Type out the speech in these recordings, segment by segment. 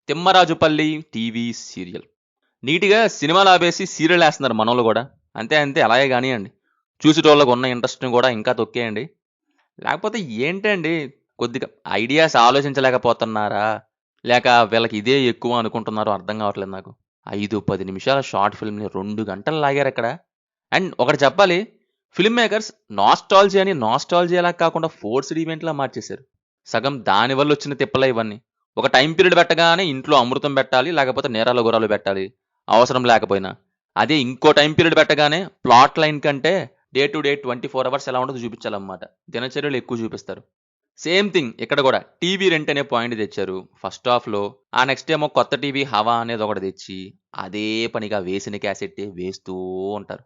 Thimmarajupalli TV serial. నీట్‌గా సినిమాలు ఆపేసి సీరియల్ ఏస్తున్నారు మనోళ్ళు గూడా. అంతే అంతే అలాగే గానియండి. చూసేటోళ్ళకి ఉన్న ఇంట్రెస్ట్‌ని గూడా ఇంకా తొక్కేయండి. లేకపోతే ఏంటండి కొద్దిగా ఐడియాస్ ఆలోచించలేకపోతున్నారా? లేక వీళ్ళకి ఇదే ఎక్కువ అనుకుంటున్నారో అర్థం గావట్లేదు నాకు. 5, 10 నిమిషాల షార్ట్ ఫిల్మ్‌ని 2 గంటలు లాగారిక్కడ. అండ్ ఒకటి చెప్పాలి, ఫిల్మ్ మేకర్స్ నాస్టాల్జియాని నాస్టాల్జియాలా కాకుండా ఫోర్స్‌డ్ ఈవెంట్‌లా మార్చేశారు. సగం దాని వల్లొచ్చిన తిప్పలే ఇవన్నీ. ఒక టైమ్ పీరియడ్ పెట్టగానే ఇంట్లో అమృతం పెట్టాలి, లేకపోతే నేరాలు గుర్రాలు పెట్టాలి. అవసరం లేకపోయినా. అదే ఇంకో టైమ్ పీరియడ్ పెట్టగానే ప్లాట్ లైన్ కంటే డే టు డే 24 అవర్స్ ఎలా ఉంటదో చూపించాలన్నమాట. దినచర్యలు ఎక్కువ చూపిస్తారు. సేమ్ థింగ్ ఇక్కడ గూడా. టీవీ రెంట్ అనే పాయింట్ తెచ్చారు. ఫస్ట్ హాఫ్‌లో. ఆ నెక్స్ట్ ఏమో కొత్త టీవీ 'హవా' అనేది ఒకటి తెచ్చి, అదే పనిగా వేసిన క్యాసెట్టే వేస్తూ ఉంటారు.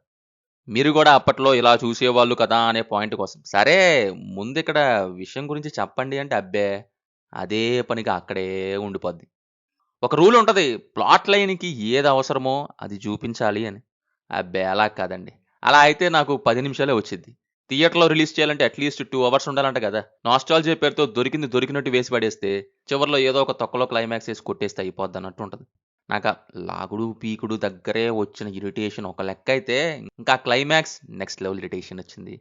మీరు గూడా అప్పట్లో ఇలా చూసేవాళ్ళు కదా! అనే పాయింట్ కోసం. సరే ముందిక్కడ విషయం గురించి చెప్పండి అంటే, అబ్బే! అదే పనిగా అక్కడే ఉండిపోద్ది. ఒక రూల్ ఉంటది. ప్లాట్ లైన్‌కి ఏది అవసరమో అది చూపించాలి అని. అబ్బే! అలా కాదండి. అలా అయితే నాకు 10 నిమిషాలే వచ్చిద్ది. థియేటర్‌లో రిలీజ్ చేయాలంటే అట్‌లీస్ట్ 2 అవర్స్ ఉండాలంట గదా! నాస్టాల్జియా పేరుతో దొరికింది దొరికినట్టు వేసి పడేస్తే, చివర్లో ఏదో ఒక తొక్కలో క్లైమాక్స్ ఏసి కొట్టేస్తే అయిపోద్దన్నట్టు ఉంటది. నాకా లాగుడు, పీకుడు దగ్గరే వచ్చిన ఇరిటేషన్ ఒక లెక్కైతే, ఇంకా క్లైమాక్స్ నెక్స్ట్ లెవెల్ ఇరిటేషన్ వచ్చింది.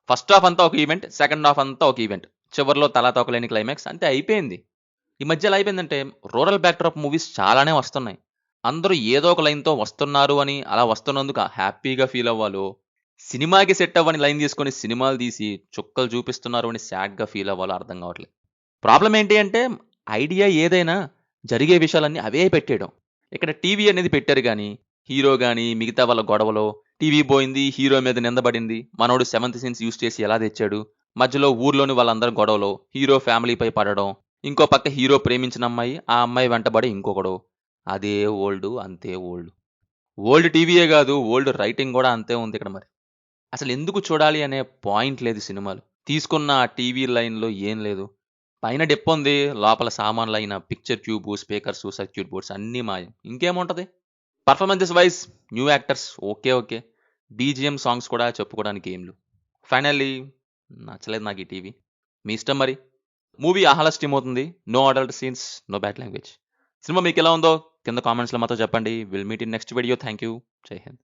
ఫస్ట్ హాఫ్ అంతా ఒక ఈవెంట్. సెకండ్ హాఫ్ అంతా ఒక ఈవెంట్. చివర్లో తలా తోకలేని క్లైమాక్స్ అంతే అయిపోయింది. ఈ మధ్య ఎలా అయిపోయిందంటే, రూరల్ బ్యాక్‌డ్రాప్ మూవీస్ చాలానే వస్తున్నాయి. అందరూ ఏదో ఒక లైన్‌తో వస్తున్నారు అని, అలా వస్తున్నందుకు హ్యాపీగా ఫీల్ అవ్వాలో, సినిమాకి సెట్ అవ్వని లైన్ తీసుకొని సినిమాలు తీసి చుక్కలు చూపిస్తున్నారు అని సాడ్‌గా ఫీల్ అవ్వాలో అర్థం కావట్లేదు. ప్రాబ్లమ్ ఏంటి అంటే, ఐడియా ఏదైనా జరిగే విషయాలన్నీ అవే పెట్టేయడం. ఇక్కడ టీవీ అనేది పెట్టారు గానీ, హీరో గాని, మిగతా వాళ్ళ గొడవలో, టీవీ పోయింది, హీరో మీద నింద పడింది, మనోడు సెవెంత్ సెన్స్ యూజ్ చేసి ఎలా తెచ్చాడు, మధ్యలో ఊర్లోని వాళ్ళందరి గొడవలో, హీరో ఫ్యామిలీపై పడడం, ఇంకో పక్క హీరో ప్రేమించిన అమ్మాయి, ఆ అమ్మాయి వెంటబడి ఇంకొకడు. అదే ఓల్డు, అంతే ఓల్డ్. ఓల్డ్ టీవీయే గాదు, ఓల్డ్ రైటింగ్ గూడా అంతే ఉంది ఇక్కడ మరి. అసలెందుకు చూడాలి అనే పాయింట్ లేదు సినిమాలు. తీసుకున్న ఆ టీవీ లైన్‌లో ఏం లేదు. పైన డిప్పుంది, లోపల సామాన్లయిన picture tube, speakers, circuit boards అన్నీ మాయం. ఇంకేముంటది? Performances wise new actors okay. Okay. BGM songs కూడా చెప్పుకోవడానికి ఏం లేవు. ఫైనల్లీ నచ్చలేదు నాకు ఈ టీవీ. మీ ఇష్టం మరి. మూవీ 'ఆహ్లా' స్ట్రీమ్ అవుతుంది. No adult scenes, no bad language. Cinema మీకెలా ఉందో కింద కామెంట్స్‌లో మాతో చెప్పండి. Will meet in next video. Thank you. జై హింద్.